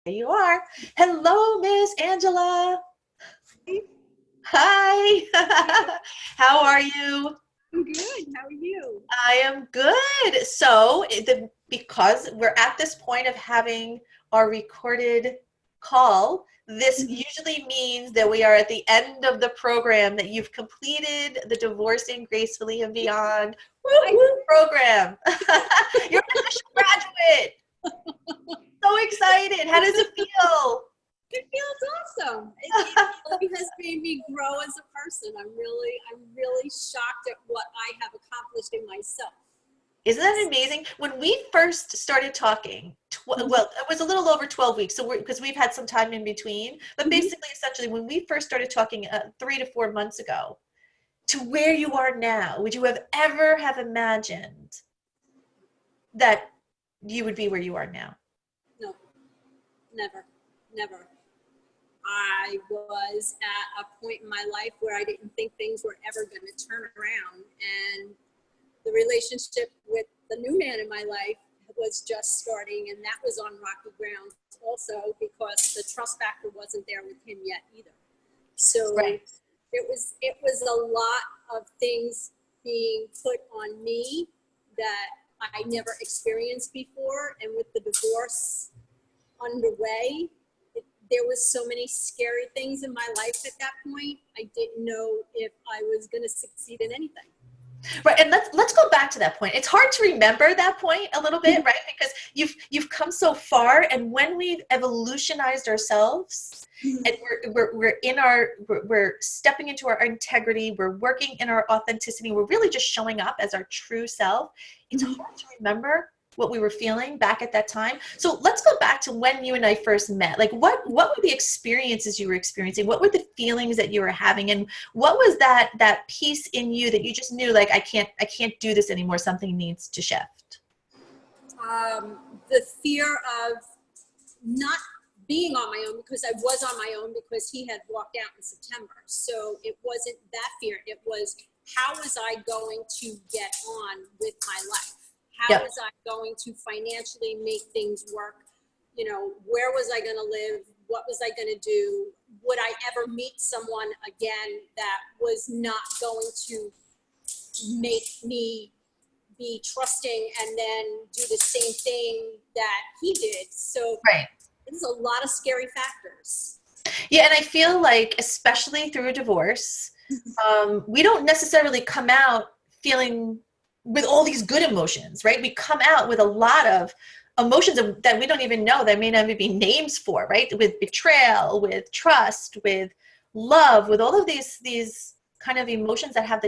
There you are. Hello, Miss Angela. Hey, Hi. How are you? I'm good. How are you? I am good. Because we're at this point of having our recorded call, this Mhm. usually means that we are at the end of the program, that you've completed the Divorcing Gracefully and Beyond woo I woo program. You're an official graduate. So excited. How does it feel? It feels awesome. It really has made me grow as a person. I'm really shocked at what I have accomplished in myself. Isn't that amazing? When we first started talking, Mhm. well, it was a little over 12 weeks, so because we've had some time in between, but Mhm. basically, essentially, when we first started talking 3 to 4 months ago, to where you are now, would you have ever have imagined that you would be where you are now? No, never, never. I was at a point in my life where I didn't think things were ever going to turn around, and the relationship with the new man in my life was just starting, and that was on rocky ground also because the trust factor wasn't there with him yet either. So Right. it was a lot of things being put on me that I never experienced before, and with the divorce underway, there was so many scary things in my life at that point. I didn't know if I was going to succeed in anything. Right, and let's go back to that point. It's hard to remember that point a little bit, right? Because you've come so far, and when we've evolutionized ourselves, and we're stepping into our integrity, we're working in our authenticity, we're really just showing up as our true self. It's hard to remember what we were feeling back at that time. So let's go back to when you and I first met. Like what were the experiences you were experiencing? What were the feelings that you were having? And what was that piece in you that you just knew, like, I can't do this anymore, something needs to shift? The fear of not being on my own, because I was on my own because he had walked out in September. So it wasn't that fear. It was, how was I going to get on with my life? How Yep. was I going to financially make things work? Where was I going to live? What was I going to do? Would I ever meet someone again that was not going to make me be trusting and then do the same thing that he did? So Right. there's a lot of scary factors. Yeah, and I feel like, especially through a divorce, we don't necessarily come out feeling with all these good emotions, right? We come out with a lot of emotions that we don't even know, that may not even be names for, right? With betrayal, with trust, with love, with all of these kind of emotions that have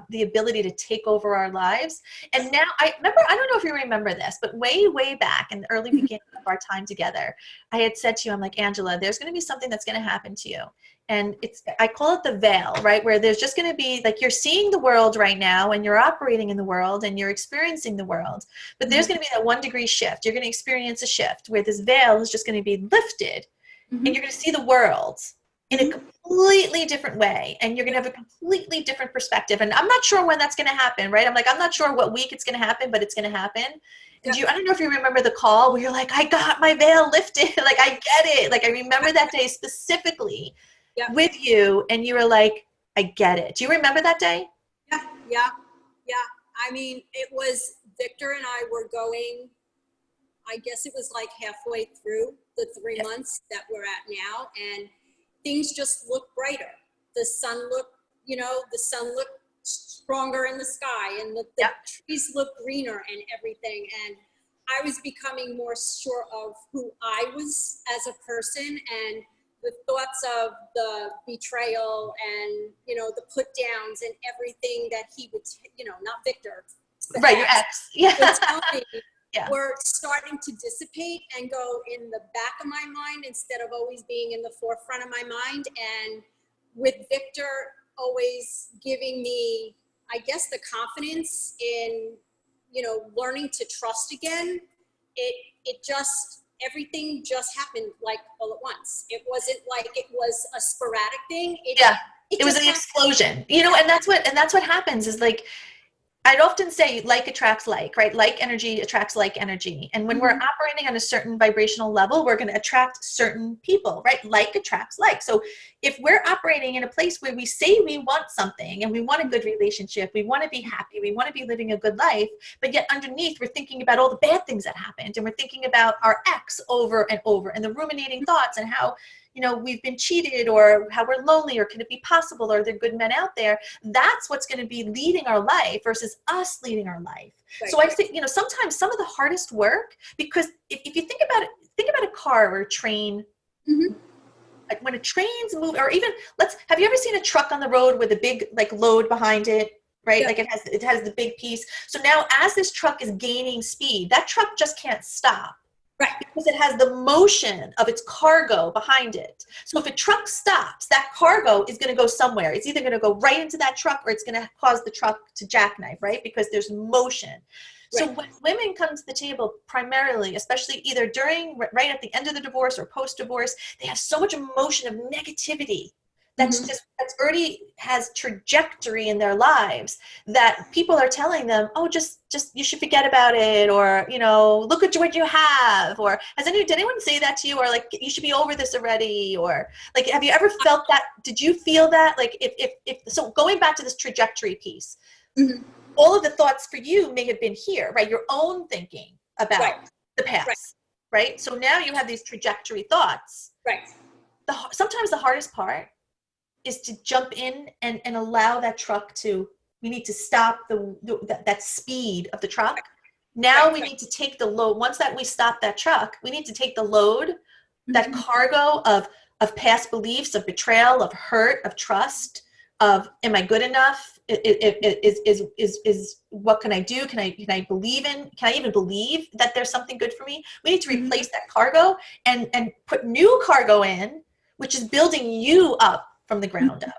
the ability to take over our lives. And now I remember, I don't know if you remember this, but way back in the early beginning of our time together, I had said to you, I'm like, Angela, there's going to be something that's going to happen to you. And I call it the veil, right? Where there's just going to be, like, you're seeing the world right now and you're operating in the world and you're experiencing the world, but there's going to be that 1 degree shift. You're going to experience a shift where this veil is just going to be lifted, and you're going to see the world in a completely different way, and you're going to have a completely different perspective. And I'm not sure when that's going to happen, right? I'm not sure what week it's going to happen, but it's going to happen. And Yep. I don't know if you remember the call where you're like, I got my veil lifted. Like, I get it. Like, I remember that day specifically Yep. with you, and you were like, I get it. Do you remember that day? Yeah. Yeah. Yeah. I mean, it was Victor and I were going, I guess it was like halfway through the 3 months that we're at now, and things just looked brighter. The sun looked, the sun looked stronger in the sky, and the Yep. trees looked greener and everything. And I was becoming more sure of who I was as a person, and the thoughts of the betrayal and, the put downs and everything that he would, not Victor, the Right, your ex, ex. Yeah. would tell me Yeah. were starting to dissipate and go in the back of my mind instead of always being in the forefront of my mind. And with Victor always giving me, I guess, the confidence in, learning to trust again, it just, everything just happened like all at once. It wasn't like it was a sporadic thing. It Yeah. it It was just an happened. explosion, Yeah. and that's what happens is, like, I'd often say like attracts like, right? Like energy attracts like energy. And when we're operating on a certain vibrational level, we're going to attract certain people, right? Like attracts like. So if we're operating in a place where we say we want something and we want a good relationship, we want to be happy, we want to be living a good life, but yet underneath we're thinking about all the bad things that happened, and we're thinking about our ex over and over, and the ruminating thoughts, and how, you know, we've been cheated, or how we're lonely, or can it be possible, or are there good men out there? That's what's going to be leading our life versus us leading our life. Right. So I think, you know, sometimes some of the hardest work, because if you think about it, think about a car or a train. Like when a train's move, or even have you ever seen a truck on the road with a big like load behind it? Right? Yeah. Like it has the big piece. So now as this truck is gaining speed, that truck just can't stop. Right. Because it has the motion of its cargo behind it. So if a truck stops, that cargo is going to go somewhere. It's either going to go right into that truck, or it's going to cause the truck to jackknife, right? Because there's motion. Right. So when women come to the table, primarily, especially either during, right at the end of the divorce or post-divorce, they have so much emotion of negativity that's that's already has trajectory in their lives, that people are telling them, oh, just you should forget about it, or, you know, look at what you have, or did anyone say that to you, or like you should be over this already, or like have you ever felt that? Did you feel that? Like if so, going back to this trajectory piece, all of the thoughts for you may have been here, right? Your own thinking about the past, right? So now you have these trajectory thoughts. Right. Sometimes the hardest part is to jump in and allow that truck to, we need to stop that speed of the truck. Now we need to take the load. Once that we stop that truck, we need to take the load, that cargo of past beliefs, of betrayal, of hurt, of trust, of am I good enough? Is what can I do? Can I believe in? Can I even believe that there's something good for me? We need to replace that cargo and put new cargo in, which is building you up from the ground up,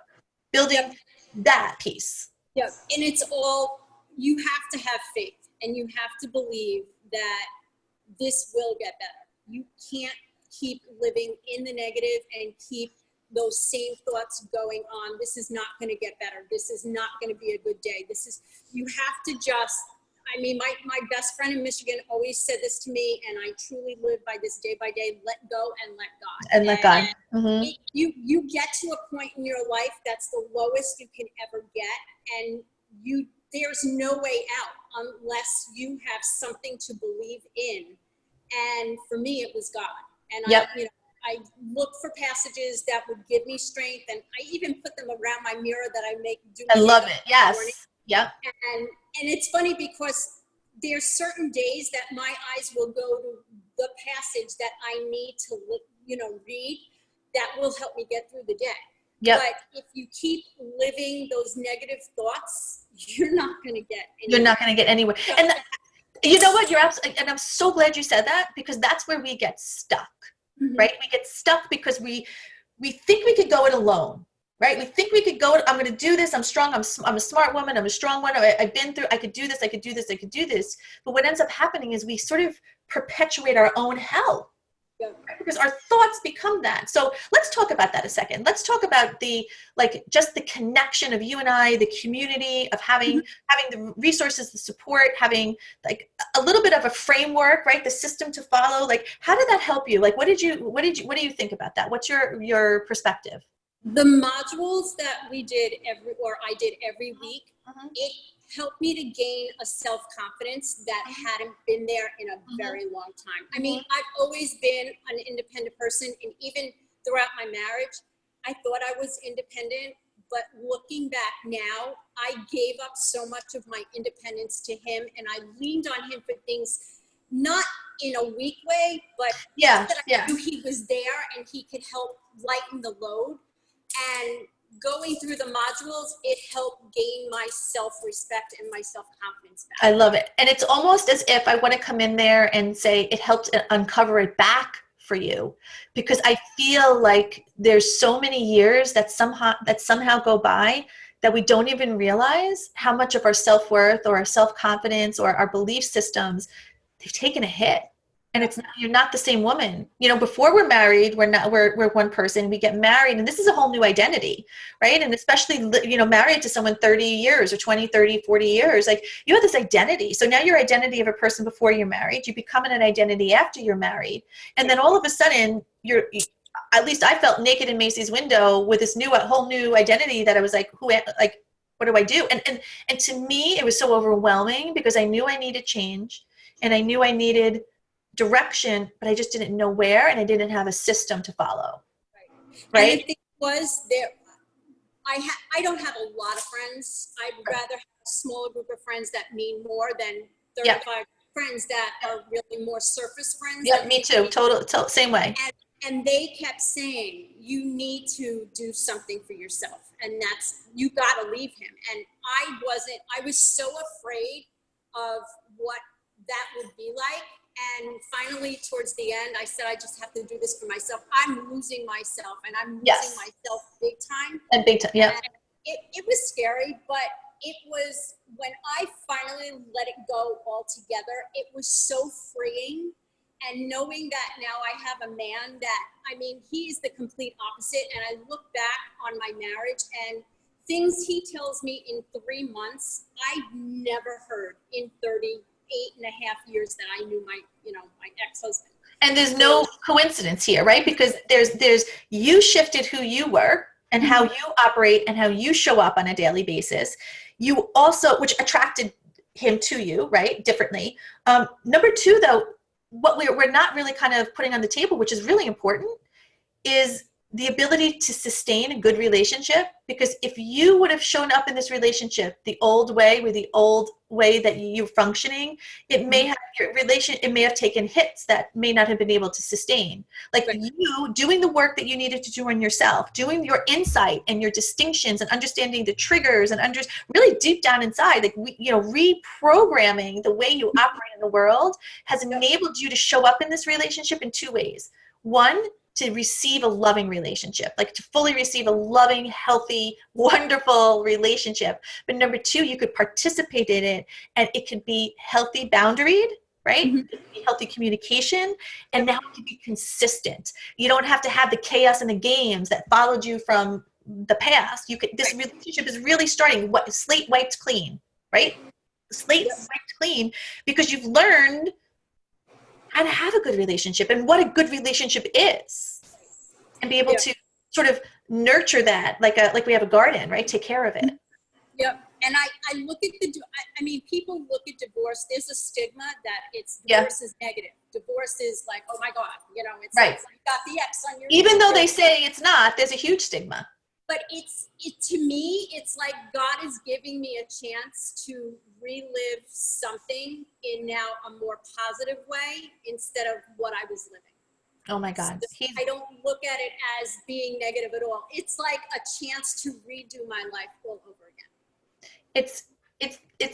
building that piece. Yeah, and it's all, you have to have faith, and you have to believe that this will get better. You can't keep living in the negative and keep those same thoughts going on. This is not going to get better. This is not going to be a good day. You have to just, I mean, my best friend in Michigan always said this to me, and I truly live by this day by day: let go and let God. And let God. You get to a point in your life that's the lowest you can ever get, and there's no way out unless you have something to believe in. And for me, it was God. And I look for passages that would give me strength, and I even put them around my mirror that I make. I love it. Yes. Yep. And it's funny because there's certain days that my eyes will go to the passage that I need to read that will help me get through the day. Yep. But if you keep living those negative thoughts, you're not going to get anywhere. You're not going to get anywhere. And you know what? You're absolutely, and I'm so glad you said that, because that's where we get stuck, right? We get stuck because we think we could go it alone. Right? We think we could go, I'm going to do this. I'm strong. I'm a smart woman. I'm a strong one. I've been through, I could do this. I could do this. I could do this. But what ends up happening is we sort of perpetuate our own hell, right? Because our thoughts become that. So let's talk about that a second. Let's talk about just the connection of you and I, the community of having the resources, the support, having like a little bit of a framework, right? The system to follow. Like, how did that help you? Like, what do you think about that? What's your perspective? The modules that I did every week, it helped me to gain a self-confidence that hadn't been there in a very long time. I mean, I've always been an independent person, and even throughout my marriage, I thought I was independent, but looking back now, I gave up so much of my independence to him, and I leaned on him for things, not in a weak way, but I knew he was there and he could help lighten the load. And going through the modules, it helped gain my self-respect and my self-confidence back. I love it. And it's almost as if I want to come in there and say it helped uncover it back for you, because I feel like there's so many years that somehow go by that we don't even realize how much of our self-worth or our self-confidence or our belief systems, they've taken a hit. And it's not, you're not the same woman. You know, before we're married, we're one person. We get married, and this is a whole new identity, right? And especially, you know, married to someone 30 years or 20, 30, 40 years, like you have this identity. So now your identity of a person before you're married, you become an identity after you're married. And then all of a sudden at least I felt naked in Macy's window with this whole new identity that I was like, what do I do? And to me, it was so overwhelming because I knew I needed change and I knew I needed direction, but I just didn't know where, and I didn't have a system to follow. Right. And the thing was, I don't have a lot of friends. I'd rather have a smaller group of friends that mean more than 35 friends that are really more surface friends. Yeah, me too. Total same way. And they kept saying, you need to do something for yourself. And you got to leave him. And I was so afraid of what that would be like. And finally, towards the end, I said, I just have to do this for myself. I'm losing myself, and I'm losing myself big time. And big time, yeah. And it was scary, but it was, when I finally let it go altogether, it was so freeing. And knowing that now I have a man that, I mean, he's the complete opposite. And I look back on my marriage and things he tells me in 3 months, I've never heard in 38.5 years that I knew my ex-husband. And there's no coincidence here, right? Because there's you shifted who you were and how you operate and how you show up on a daily basis. You also, which attracted him to you, right? Differently. Number two, though, what we're not really kind of putting on the table, which is really important, is the ability to sustain a good relationship. Because if you would have shown up in this relationship the old way, with the old way that you're functioning, it may have taken hits that may not have been able to sustain. Like you doing the work that you needed to do on yourself, doing your insight and your distinctions and understanding the triggers and really deep down inside, like reprogramming the way you operate in the world has enabled you to show up in this relationship in 2 ways. One, to receive a loving relationship, like to fully receive a loving, healthy, wonderful relationship. But number two, you could participate in it, and it could be healthy boundaried, right? It could be healthy communication, and now it can be consistent. You don't have to have the chaos and the games that followed you from the past. This relationship is really starting slate wiped clean, right? Slate wiped clean, because you've learned how to have a good relationship and what a good relationship is, and be able to sort of nurture that like we have a garden, right? Take care of it. Yep. And I look at people look at divorce. There's a stigma that divorce is negative. Divorce is like, oh my God, it's like you got the X on your. Even though they say it's not, there's a huge stigma. But to me, it's like God is giving me a chance to relive something in now a more positive way instead of what I was living. Oh my God. So I don't look at it as being negative at all. It's like a chance to redo my life all over again. It's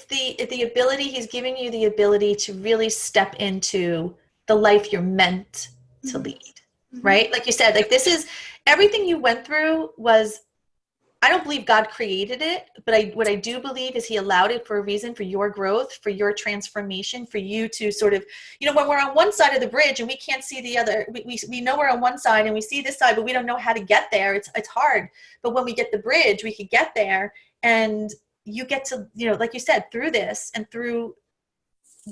the ability, he's giving you the ability to really step into the life you're meant to lead, right? Like you said, like this is everything you went through was, I don't believe God created it, but what I do believe is he allowed it for a reason, for your growth, for your transformation, for you to sort of, when we're on one side of the bridge and we can't see the other, we know we're on one side and we see this side, but we don't know how to get there. It's hard. But when we get the bridge, we could get there, and you get to, like you said, through this and through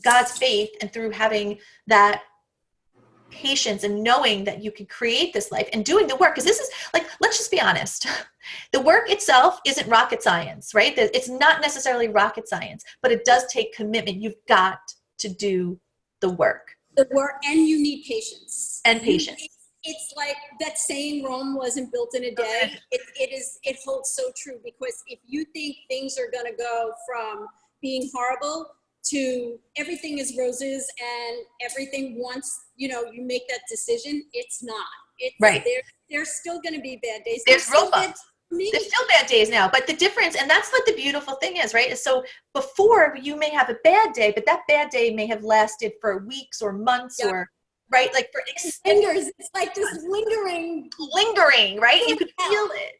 God's faith and through having that patience and knowing that you can create this life and doing the work. Because this is like, let's just be honest. The work itself isn't rocket science, right? It's not necessarily rocket science, but it does take commitment. You've got to do the work. The work, and you need patience. And patience. It's like that saying, Rome wasn't built in a day. It holds so true, because if you think things are going to go from being horrible to everything is roses and everything once, you make that decision, it's not. Right. There's still going to be bad days. There's real bumps. There's still bad days now, but the difference, and that's what the beautiful thing is, right? So before, you may have a bad day, but that bad day may have lasted for weeks or months or, right? Like for lingers. It's like this lingering, right? You could feel it.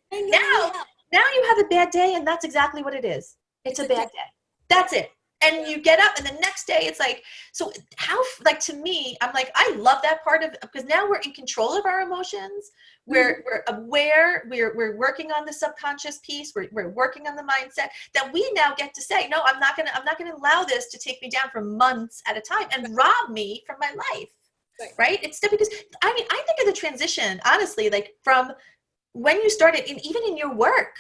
Now you have a bad day, and that's exactly what it is. It's a bad day. That's it. And you get up and the next day it's like, so how, like, to me, I'm like, I love that part of, because now we're in control of our emotions. We're aware, we're working on the subconscious piece. We're working on the mindset that we now get to say, no, I'm not going to allow this to take me down for months at a time and rob me from my life. Right. It's because, I mean, I think of the transition, honestly, like from when you started, and even in your work,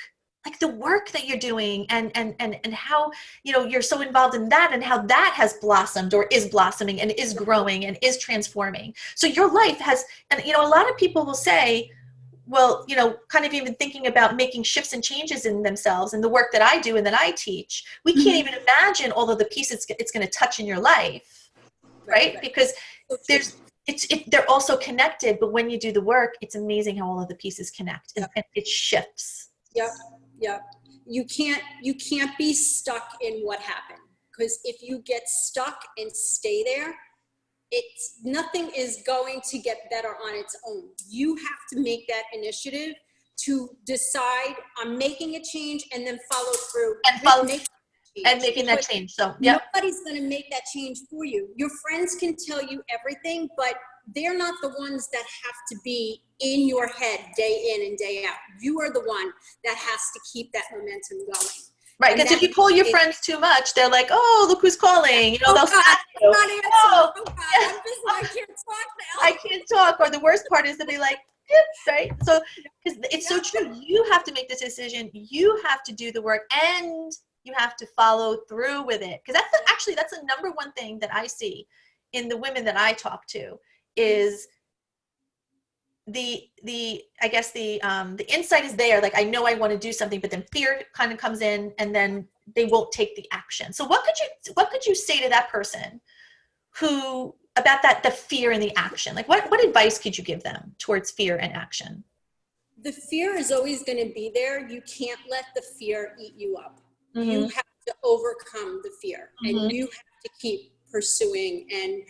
like the work that you're doing and how, you know, you're so involved in that and how that has blossomed or is blossoming and is growing and is transforming. So your life has, and, you know, a lot of people will say, well, you know, kind of even thinking about making shifts and changes in themselves and the work that I do and that I teach, we can't even imagine all of the pieces it's going to touch in your life. Right. Because they're also connected, but when you do the work, it's amazing how all of the pieces connect and it shifts. Yep. Yep. You can't be stuck in what happened, because if you get stuck and stay there, nothing is going to get better on its own. You have to make that initiative to decide I'm making a change and then follow through and making that change. So nobody's going to make that change for you. Your friends can tell you everything, but they're not the ones that have to be in your head day in and day out. You are the one that has to keep that momentum going. Right, because if you call your friends too much, they're like, "Oh, look who's calling!" You know, they'll snap you. Oh, God, I'm busy. I can't talk now. I can't talk. Or the worst part is to be like, right? So, because it's so true. You have to make this decision. You have to do the work, and you have to follow through with it. Because that's the number one thing that I see in the women that I talk to is the insight is there. Like, I know I want to do something, but then fear kind of comes in and then they won't take the action. So what could you say to that person who, about the fear and the action? Like what advice could you give them towards fear and action? The fear is always going to be there. You can't let the fear eat you up. Mm-hmm. You have to overcome the fear, mm-hmm. and you have to keep pursuing and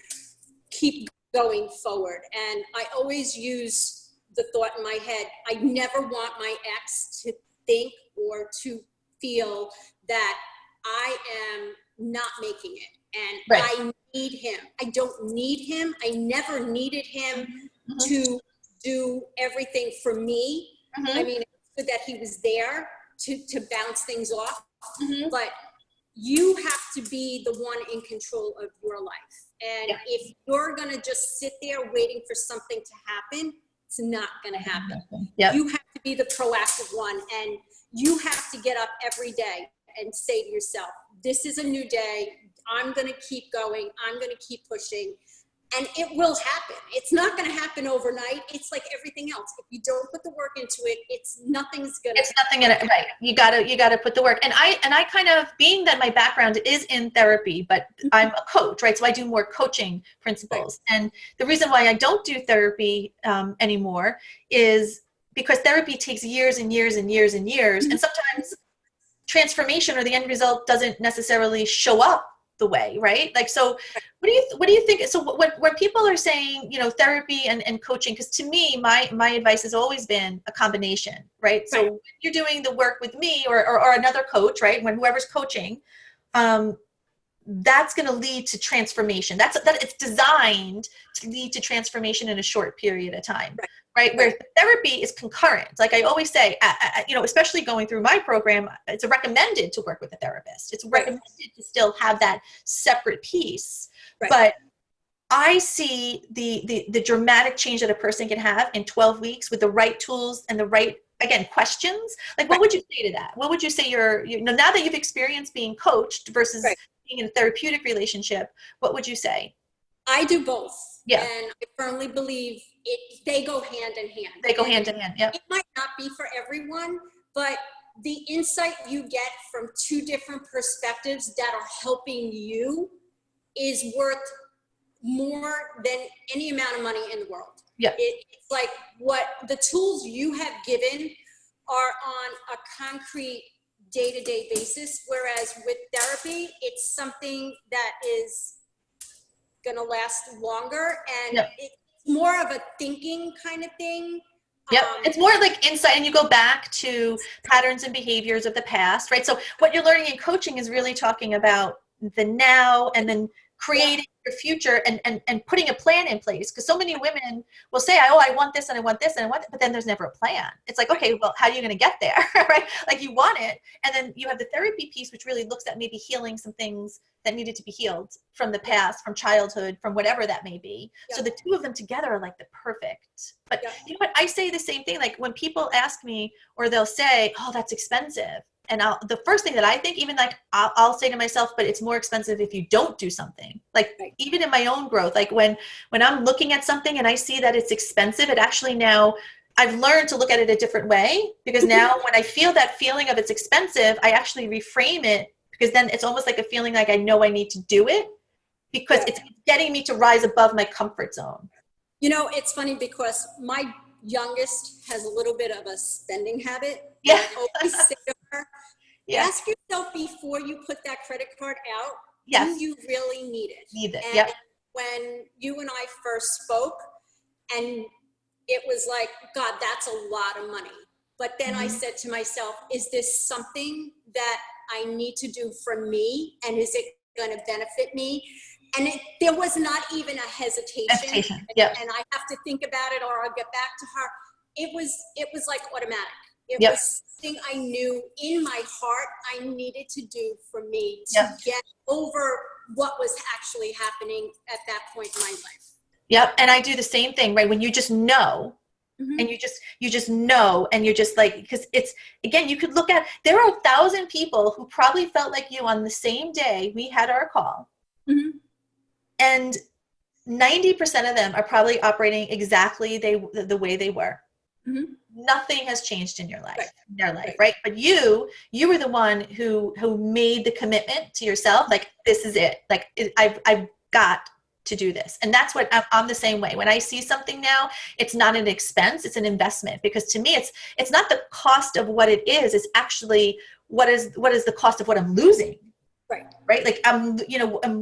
keep going forward. And I always use the thought in my head, I never want my ex to think or to feel that I am not making it and I need him. I don't need him. I never needed him mm-hmm. to do everything for me. Mm-hmm. I mean, it's good that he was there to bounce things off, mm-hmm. but you have to be the one in control of your life. And if you're going to just sit there waiting for something to happen, it's not going to happen. Yep. You have to be the proactive one, and you have to get up every day and say to yourself, this is a new day. I'm going to keep going. I'm going to keep pushing. And it will happen. It's not going to happen overnight. It's like everything else. If you don't put the work into it, nothing's going to happen. Nothing in it, right. You gotta put the work. And I kind of, being that my background is in therapy, but I'm a coach, right? So I do more coaching principles. Right. And the reason why I don't do therapy anymore is because therapy takes years and years and years and years. Mm-hmm. And sometimes transformation or the end result doesn't necessarily show up the way, right? Like, so what do you think? So when people are saying, you know, therapy and coaching, because to me, my advice has always been a combination, right? So when you're doing the work with me or another coach, right? When whoever's coaching, that's going to lead to transformation. That it's designed to lead to transformation in a short period of time. Right? Where therapy is concurrent. Like I always say, you know, especially going through my program, it's recommended to work with a therapist. It's recommended to still have that separate piece. Right. But I see the dramatic change that a person can have in 12 weeks with the right tools and the right, again, questions. Like, what would you say to that? What would you say you know, now that you've experienced being coached versus being in a therapeutic relationship, what would you say? I do both. Yeah. And I firmly believe they go hand in hand. They go hand in hand, yeah. It might not be for everyone, but the insight you get from two different perspectives that are helping you is worth more than any amount of money in the world. Yeah. It's like what the tools you have given are on a concrete day-to-day basis, whereas with therapy, it's something that is going to last longer, and it's more of a thinking kind of thing. Yep. It's more like insight, and you go back to patterns and behaviors of the past, right? So what you're learning in coaching is really talking about the now, and then creating your future and putting a plan in place. Because so many women will say, oh, I want this and I want this and I want it, but then there's never a plan. It's like, okay, well, how are you going to get there? Right? Like you want it. And then you have the therapy piece, which really looks at maybe healing some things that needed to be healed from the past, from childhood, from whatever that may be. So the two of them together are like the perfect. But you know what? I say the same thing. Like when people ask me, or they'll say, oh, that's expensive. And the first thing that I think, even like I'll say to myself, but it's more expensive if you don't do something. Like even in my own growth, like when I'm looking at something and I see that it's expensive, it actually now I've learned to look at it a different way, because now when I feel that feeling of it's expensive, I actually reframe it, because then it's almost like a feeling like I know I need to do it, because it's getting me to rise above my comfort zone. You know, it's funny because my youngest has a little bit of a spending habit. Yeah. I always say to her, ask yourself before you put that credit card out, do you really need it? And when you and I first spoke, and it was like, God, that's a lot of money. But then I said to myself, is this something that I need to do for me? And is it going to benefit me? And there was not even a hesitation. And I have to think about it, or I'll get back to her. It was like automatic. It was something I knew in my heart I needed to do for me to get over what was actually happening at that point in my life. Yep. And I do the same thing, right? When you just know, and you just know, and you're just like, because it's, again, you could look at, there are 1,000 people who probably felt like you on the same day we had our call. And 90% of them are probably operating exactly the way they were. Nothing has changed in your life, in their life, right? But you were the one who made the commitment to yourself. Like, this is it. Like, I've got to do this. And that's what I'm the same way. When I see something now, it's not an expense, it's an investment. Because to me, it's not the cost of what it is. It's actually what is the cost of what I'm losing. Right. Like I'm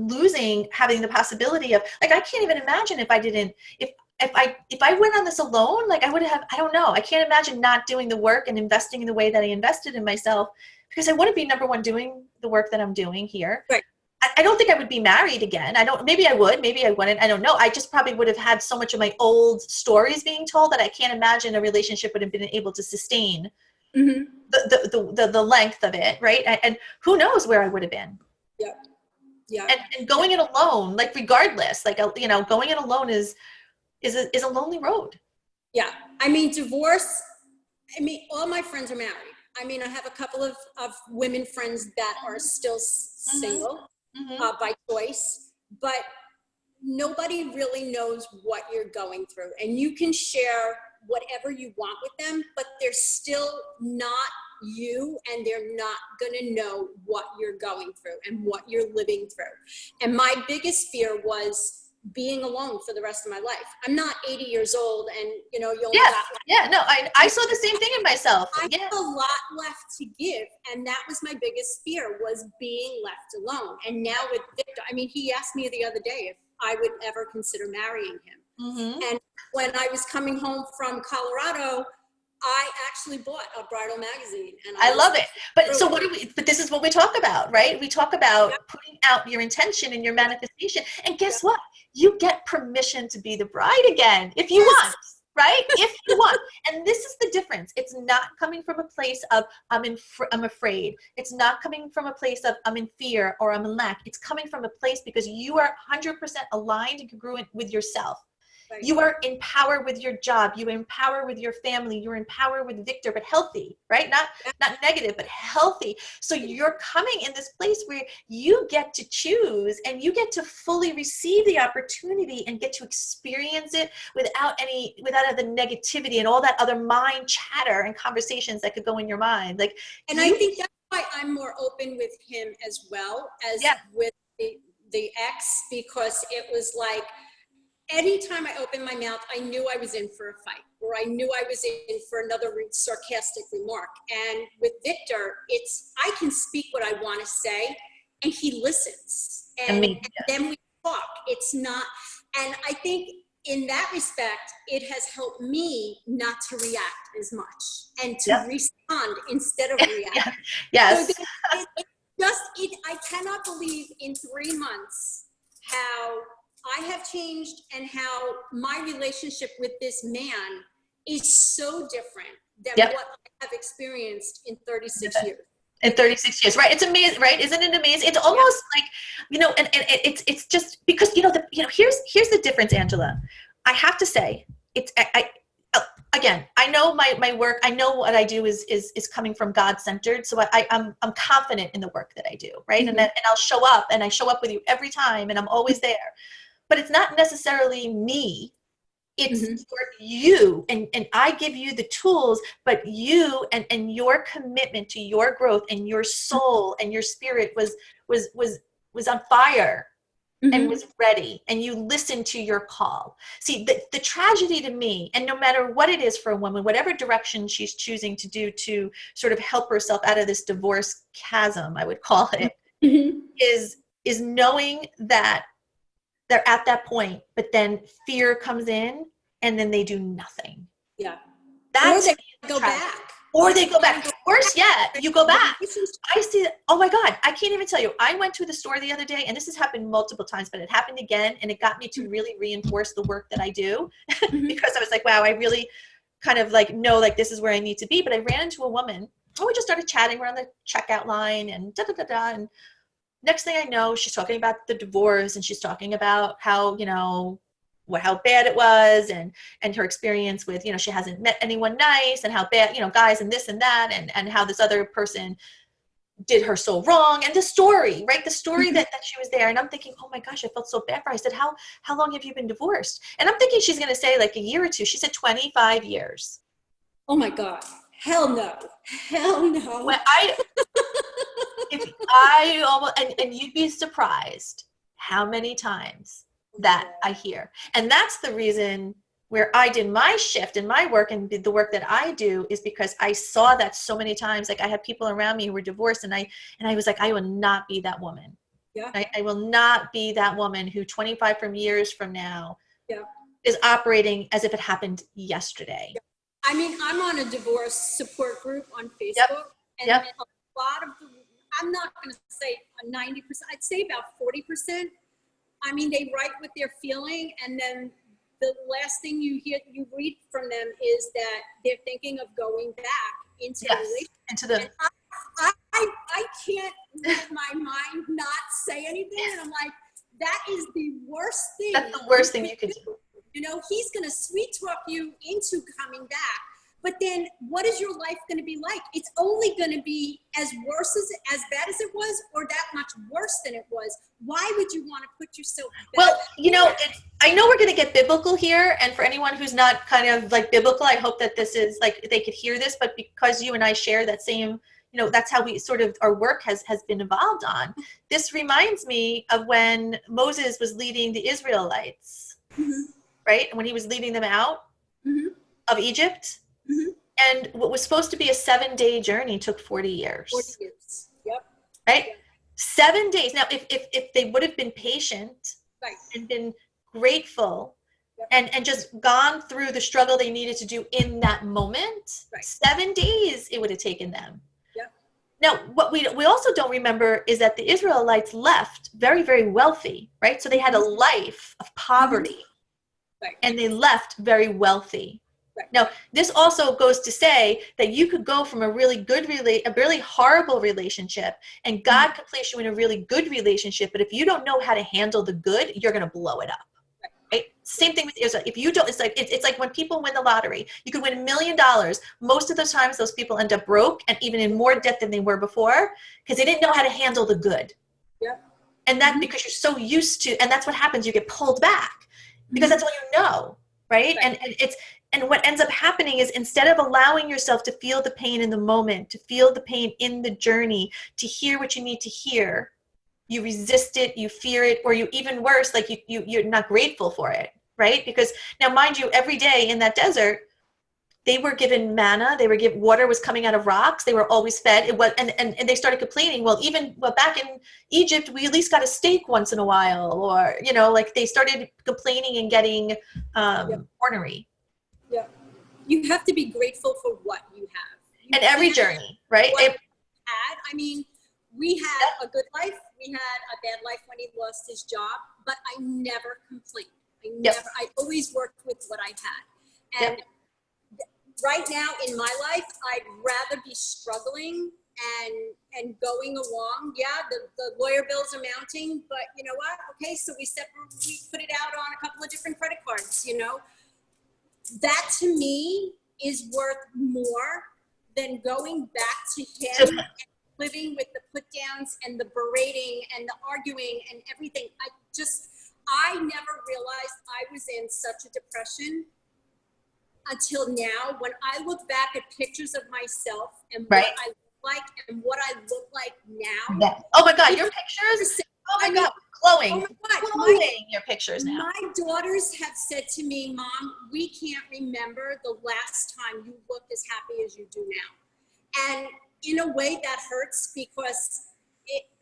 losing having the possibility of, like, I can't even imagine if I went on this alone, like I would have, I don't know. I can't imagine not doing the work and investing in the way that I invested in myself, because I wouldn't be, number one, doing the work that I'm doing here. I don't think I would be married again. Maybe I would, maybe I wouldn't. I don't know. I just probably would have had so much of my old stories being told that I can't imagine a relationship would have been able to sustain the length of it, right? And who knows where I would have been. And going it alone, like regardless, like going it alone is a lonely road. I mean, divorce. I mean, all my friends are married. I mean, I have a couple of women friends that are still single by choice, but nobody really knows what you're going through, and you can share whatever you want with them, but they're still not you, and they're not gonna know what you're going through and what you're living through. And my biggest fear was being alone for the rest of my life. I'm not 80 years old, and you only got no, I saw the same thing in myself. I have a lot left to give, and that was my biggest fear, was being left alone. And now with Victor, I mean, he asked me the other day if I would ever consider marrying him. And when I was coming home from Colorado, I actually bought a bridal magazine, and I love it. But so but this is what we talk about, right? We talk about putting out your intention and your manifestation. And guess what? You get permission to be the bride again if you want, right? If you want. And this is the difference. It's not coming from a place of I'm afraid. It's not coming from a place of I'm in fear or I'm in lack. It's coming from a place because you are 100% aligned and congruent with yourself. You are in power with your job. You are in power with your family. You're in power with Victor, but healthy, right? Not negative, but healthy. So you're coming in this place where you get to choose, and you get to fully receive the opportunity and get to experience it without the negativity and all that other mind chatter and conversations that could go in your mind. I think that's why I'm more open with him as well as with the ex, because it was like, anytime I opened my mouth, I knew I was in for a fight, or I knew I was in for another sarcastic remark. And with Victor, I can speak what I want to say, and he listens. And then we talk. It's not, and I think in that respect, it has helped me not to react as much and to respond instead of react. Yes. So I cannot believe in 3 months how I have changed and how my relationship with this man is so different than Yep. what I have experienced in 36 years. In 36 years, right? It's amazing, right? Isn't it amazing? It's almost like, and it's just because, here's the difference, Angela. I have to say, again, I know my work, I know what I do is coming from God-centered. So I'm confident in the work that I do, right? Mm-hmm. And I'll show up, and I show up with you every time, and I'm always there. But it's not necessarily me. It's Mm-hmm. for you, and I give you the tools, but you and your commitment to your growth and your soul and your spirit was on fire. Mm-hmm. And was ready, and you listened to your call. See, the tragedy to me, and no matter what it is for a woman, whatever direction she's choosing to do to sort of help herself out of this divorce chasm, I would call it, Mm-hmm. is knowing that they're at that point, but then fear comes in, and then they do nothing. Yeah. That's or they go back. Or they go back. Worse yet, you go back. I see that. Oh my God, I can't even tell you. I went to the store the other day, and this has happened multiple times, but it happened again, and it got me to really reinforce the work that I do because I was like, wow, I really kind of know this is where I need to be. But I ran into a woman, and we just started chatting. We're on the checkout line, and da-da-da-da, and next thing I know, she's talking about the divorce, and she's talking about how, how bad it was, and her experience with, she hasn't met anyone nice, and how bad, guys and this and that, and how this other person did her so wrong, and the story, right? The story that she was there. And I'm thinking, oh my gosh, I felt so bad for her. I said, how long have you been divorced? And I'm thinking she's going to say a year or two. She said 25 years. Oh my God. Hell no. Hell no. When and you'd be surprised how many times that I hear. And that's the reason where I did my shift in my work, and the work that I do is because I saw that so many times. I had people around me who were divorced, and I was like, I will not be that woman. Yeah. I will not be that woman who 25 years from now is operating as if it happened yesterday. Yeah. I mean, I'm on a divorce support group on Facebook, and a lot of I'm not going to say 90%, I'd say about 40%. I mean, they write what they're feeling, and then the last thing you read from them is that they're thinking of going back into the relationship. Into the. And I can't let my mind not say anything, and I'm like, that is the worst thing. That's the worst thing you could do. He's going to sweet talk you into coming back. But then what is your life going to be like? It's only going to be as bad as it was, or that much worse than it was. Why would you want to put yourself back? Well, I know we're going to get biblical here. And for anyone who's not kind of biblical, I hope that this is they could hear this. But because you and I share that same, that's how we sort of, our work has been evolved on. This reminds me of when Moses was leading the Israelites, right? And when he was leading them out of Egypt. And what was supposed to be a 7-day journey took 40 years. 40 years. Yep. Right? Yep. 7 days. Now, if they would have been patient and been grateful and just gone through the struggle they needed to do in that moment, 7 days it would have taken them. Yep. Now, what we also don't remember is that the Israelites left very, very wealthy, right? So they had a life of poverty, and they left very wealthy. Right. Now, this also goes to say that you could go from a really horrible relationship, and God could place you in a really good relationship. But if you don't know how to handle the good, you're going to blow it up. Right? Same thing with Israel. If you don't, it's like when people win the lottery. You could win $1 million. Most of the times, those people end up broke and even in more debt than they were before because they didn't know how to handle the good. Yeah. And that's because you're so used to, and that's what happens. You get pulled back because that's all you know, right? And what ends up happening is instead of allowing yourself to feel the pain in the moment, to feel the pain in the journey, to hear what you need to hear, you resist it, you fear it, or you even worse, you're not grateful for it, right? Because now, mind you, every day in that desert, they were given manna, water was coming out of rocks, they were always fed. It was, and they started complaining, well, back in Egypt, we at least got a steak once in a while, or, they started complaining and getting ornery. Yeah, you have to be grateful for what you have. And every journey, right? I mean, we had a good life. We had a bad life when he lost his job, but I never complained. I always worked with what I had. And right now in my life, I'd rather be struggling and going along. Yeah, the lawyer bills are mounting, but you know what? Okay, so we put it out on a couple of different credit cards, you know. That to me is worth more than going back to him and living with the put downs and the berating and the arguing and everything. I never realized I was in such a depression until now. When I look back at pictures of myself and what I look like and what I look like now. Oh my God, your pictures? Oh my God, glowing. Oh my God, glowing your pictures now. My daughters have said to me, Mom, we can't remember the last time you looked as happy as you do now. And in a way that hurts because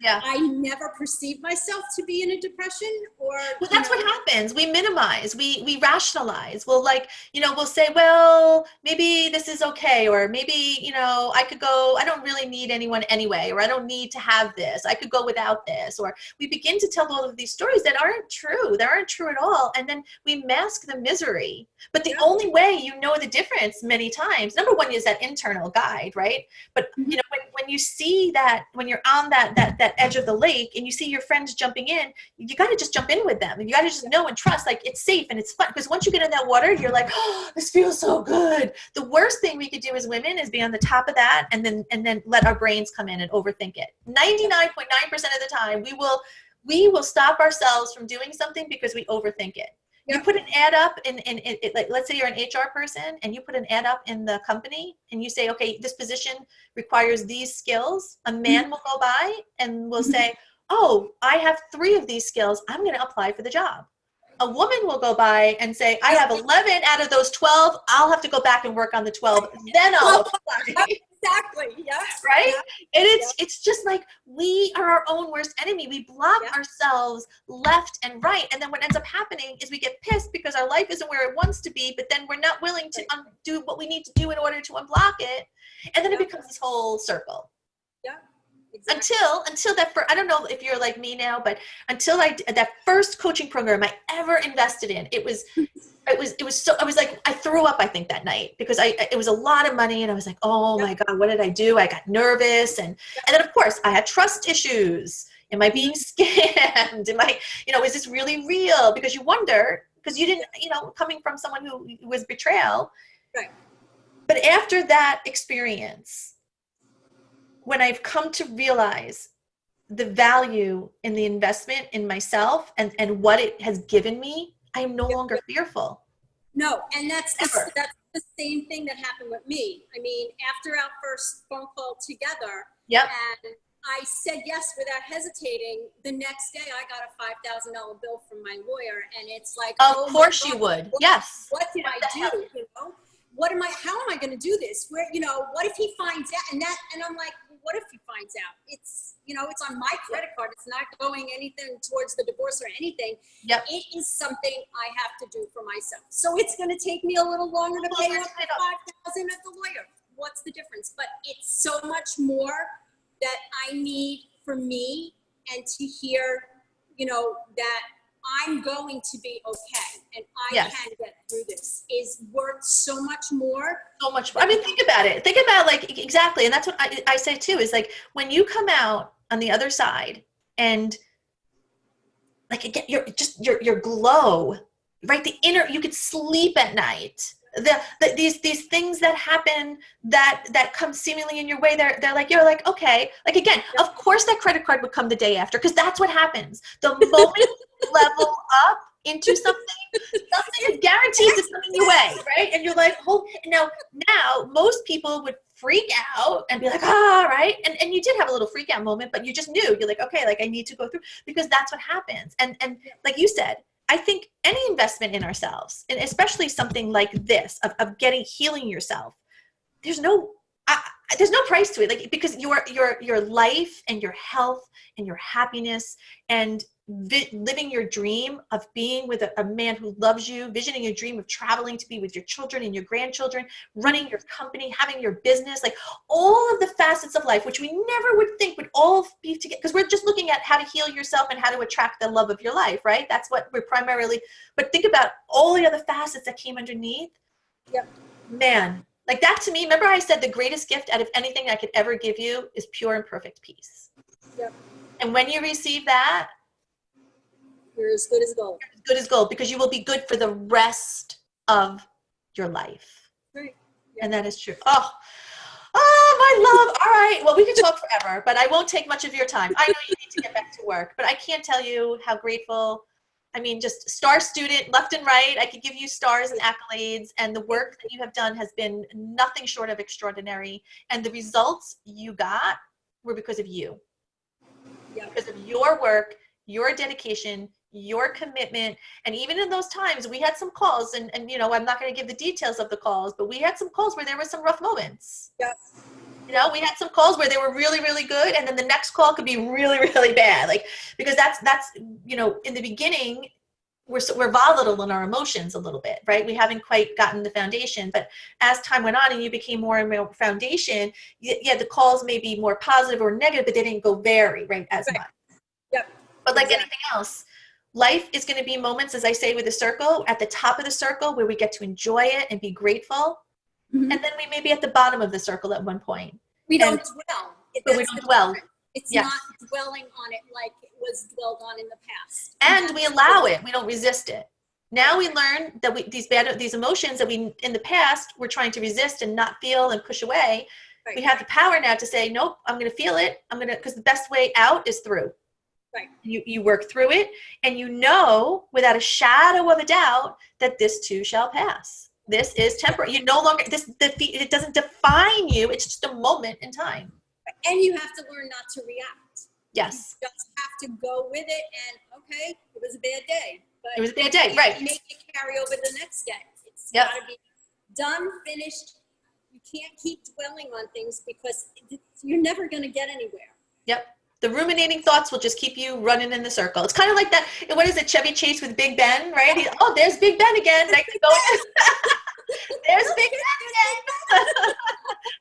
I never perceived myself to be in a depression well, that's what happens. We minimize, we rationalize. We'll we'll say, well, maybe this is okay. Or maybe, I could go, I don't really need anyone anyway, or I don't need to have this. I could go without this. Or we begin to tell all of these stories that aren't true. They aren't true at all. And then we mask the misery. But the only way you know the difference many times, number one is that internal guide, right? But when you see that, when you're on that edge of the lake and you see your friends jumping in, you got to just jump in with them. And you got to just know and trust, like, it's safe and it's fun. Because once you get in that water, you're like, oh, this feels so good. The worst thing we could do as women is be on the top of that and then let our brains come in and overthink it. 99.9% of the time, we will stop ourselves from doing something because we overthink it. You put an ad up in like, let's say you're an HR person and you put an ad up in the company and you say, okay, this position requires these skills. A man will go by and will say, oh, I have 3 of these skills. I'm going to apply for the job. A woman will go by and say, I have 11 out of those 12. I'll have to go back and work on the 12. Then I'll apply. Exactly. Yeah. Right? And it's just like, we are our own worst enemy. We block ourselves left and right. And then what ends up happening is we get pissed because our life isn't where it wants to be, but then we're not willing to do what we need to do in order to unblock it. And then it becomes this whole circle. Yeah. Exactly. Until that I don't know if you're like me now, but until that first coaching program I ever invested in, it was so, I was like, I threw up, I think, that night because it was a lot of money and I was like, oh my God, what did I do? I got nervous. And then of course I had trust issues. Am I being scammed? Am I, is this really real? Because you wonder, because you didn't, coming from someone who was betrayal. Right. But after that experience, when I've come to realize the value in the investment in myself and what it has given me, I am no longer fearful. No, and that's the same thing that happened with me. I mean, after our first phone call together, and I said yes without hesitating. The next day, I got a $5,000 bill from my lawyer, and it's like, of course you would. Yes. What did I do? How am I going to do this? Where, what if he finds out? And I'm like, what if he finds out? It's, it's on my credit card. It's not going anything towards the divorce or anything. Yep. It is something I have to do for myself. So it's going to take me a little longer to pay off the $5,000 at the lawyer. What's the difference? But it's so much more that I need for me, and to hear, that I'm going to be okay and I can get through this is worth so much more. So much more. I mean, think about it. Think about, like, exactly. And that's what I say too, is like, when you come out on the other side and like, again, your glow, right? The inner, you could sleep at night. These things that happen that come seemingly in your way, they're like, you're like, okay, like, again, of course that credit card would come the day after, because that's what happens. The moment you level up into something is guaranteed to come in your way, right? And you're like, oh, now most people would freak out and be like, right? And you did have a little freak out moment, but you just knew, you're like, okay, like, I need to go through, because that's what happens. And like you said, I think any investment in ourselves, and especially something like this of healing yourself, there's no price to it, like, because your life and your health and your happiness and living your dream of being with a man who loves you, visioning your dream of traveling to be with your children and your grandchildren, running your company, having your business, like all of the facets of life, which we never would think would all be together, because we're just looking at how to heal yourself and how to attract the love of your life, right? That's what we're primarily, but think about all the other facets that came underneath. Yep. Man, like that to me, remember I said the greatest gift out of anything I could ever give you is pure and perfect peace. Yep. And when you receive that, you're as good as gold. You're as good as gold, because you will be good for the rest of your life. Right. Yep. And that is true. Oh, my love. All right. Well, we could talk forever, but I won't take much of your time. I know you need to get back to work, but I can't tell you how grateful. I mean, just star student left and right. I could give you stars and accolades, and the work that you have done has been nothing short of extraordinary. And the results you got were because of you. Yep. Because of your work, your dedication, your commitment. And even in those times, we had some calls, and you know, I'm not going to give the details of the calls, but we had some calls where there were some rough moments. Yep. You know, we had some calls where they were really, really good, and then the next call could be really, really bad. Like, because that's you know, in the beginning, we're volatile in our emotions a little bit, right? We haven't quite gotten the foundation, but as time went on and you became more and more foundation, yeah, the calls may be more positive or negative, but they didn't go vary, right, as much. Yep. But like anything else, life is going to be moments, as I say with the circle, at the top of the circle where we get to enjoy it and be grateful. Mm-hmm. And then we may be at the bottom of the circle at one point. We don't dwell. But we don't dwell. It's not dwelling on it like it was dwelled on in the past. And we allow it. We don't resist it. Now we learn that these emotions that we in the past were trying to resist and not feel and push away. Right. We have the power now to say, nope, I'm going to feel it. Because the best way out is through. Right. You work through it, and you know without a shadow of a doubt that this too shall pass. This is temporary. You no longer, it doesn't define you. It's just a moment in time. And you have to learn not to react. Yes. You just have to go with it, and okay, it was a bad day. But it was a bad day, right. Make it carry over the next day. It's got to be done, finished. You can't keep dwelling on things because you're never going to get anywhere. Yep. The ruminating thoughts will just keep you running in the circle. It's kind of like that. What is it? Chevy Chase with Big Ben, right? There's Big Ben again. I can go. There's Big Ben again.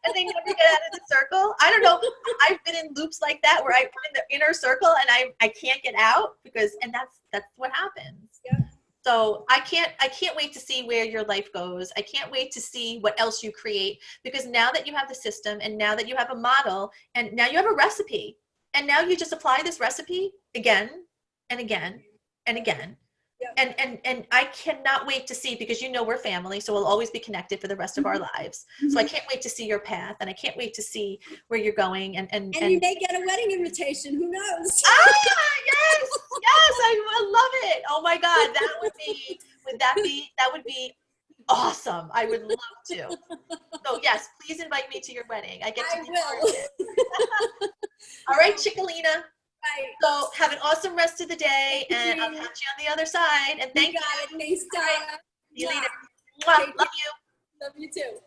And they never get out of the circle. I don't know. I've been in loops like that where I'm in the inner circle and I can't get out and that's what happens. Yeah. So I can't wait to see where your life goes. I can't wait to see what else you create, because now that you have the system and now that you have a model and now you have a recipe. And now you just apply this recipe again and again and again. Yep. And I cannot wait to see, because you know we're family, so we'll always be connected for the rest of our lives. So I can't wait to see your path, and I can't wait to see where you're going. And you may get a wedding invitation. Who knows? Yes, I love it. Oh my God, that would be awesome. I would love to. So yes, please invite me to your wedding. I will. All right, Chickalina. Right. So have an awesome rest of the day, and I'll catch you on the other side. And thank you. Thanks, Donna. See you later. Love you. Love you too.